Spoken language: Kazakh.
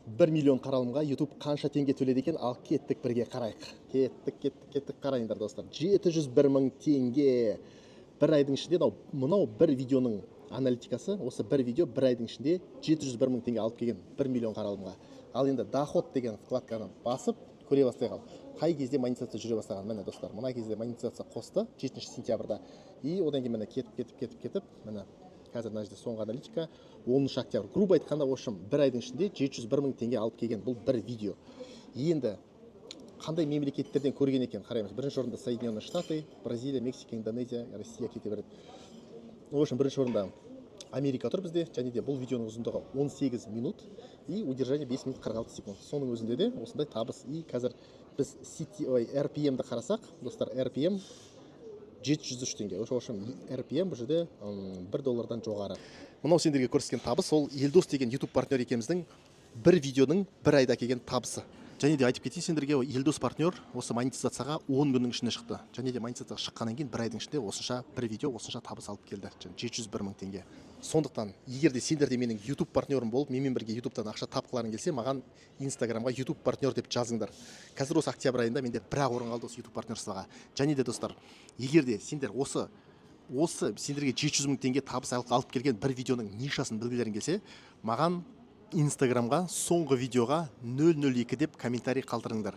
1 миллион қаралымға YouTube қанша теңге төледі екен, ал кеттік бірге қарайық. Кеттік қарайындар достар. 701 мың теңге. Бір айдың ішінде мынау бір видеоның аналитикасы, осы бір видео бір айдың ішінде 701 мың теңге алып келген 1 миллион қаралымға. Ал енді доход деген вкладканы басып көре бастайық. Қай кезде монетизация жүре бастаған? Міне достар, мына кезде монетизация қосты 7 сентябрьда. И одан кейін міне кетіп, міне қазір мына жерде соңғы аналитика 10 октябрь. Грубо айтқанда, общем, бір айдың ішінде 701 мың теңге алып келген бұл бір видео. Енді қандай мемлекеттерден көрген екен қараймыз. Бірінші орында Соединенные Штаты, Бразилия, Мексика, Индонезия, Россия кете береді. В общем, бірінші орында Америка тұр бізде, және де бұл видеоның ұзындығы 18 минут и удержание 5 минут 46 секунд. Соның өзінде де осындай табыс. И қазір біз RPM-ді қарасақ, достар, RPM 703 теңге. В общем, RPM бұл жерде $1 жоғары. Мынау сендерге көрсеткен табыс, ол Елдос деген YouTube партнер екеміздің бір видеоның бір айда келген табысы. Және де айтып кетейін сендерге, Елдос партнер осы монетизацияға 10 күннің ішінде шықты. Және де монетизацияға шыққаннан кейін бір айдың ішінде осынша бір видео осынша табыс алып келді. 701 мың теңге. Сондықтан, егер де сендер де менің YouTube партнерім болып, менімен бірге YouTube'дан ақша тапқыларың келсе, маған Instagramға YouTube партнер деп жазыңдар. Қазір осы октябрь айында менде бір-ақ орын қалды осы YouTube партнерствоға. Және де достар, егер де сендер осы сендерге 700 мың теңге табыс алып келген бір видеоның нишасын білгілерің келсе, маған Instagramға соңғы видеоға 002 деп комментарий қалдырыңдар.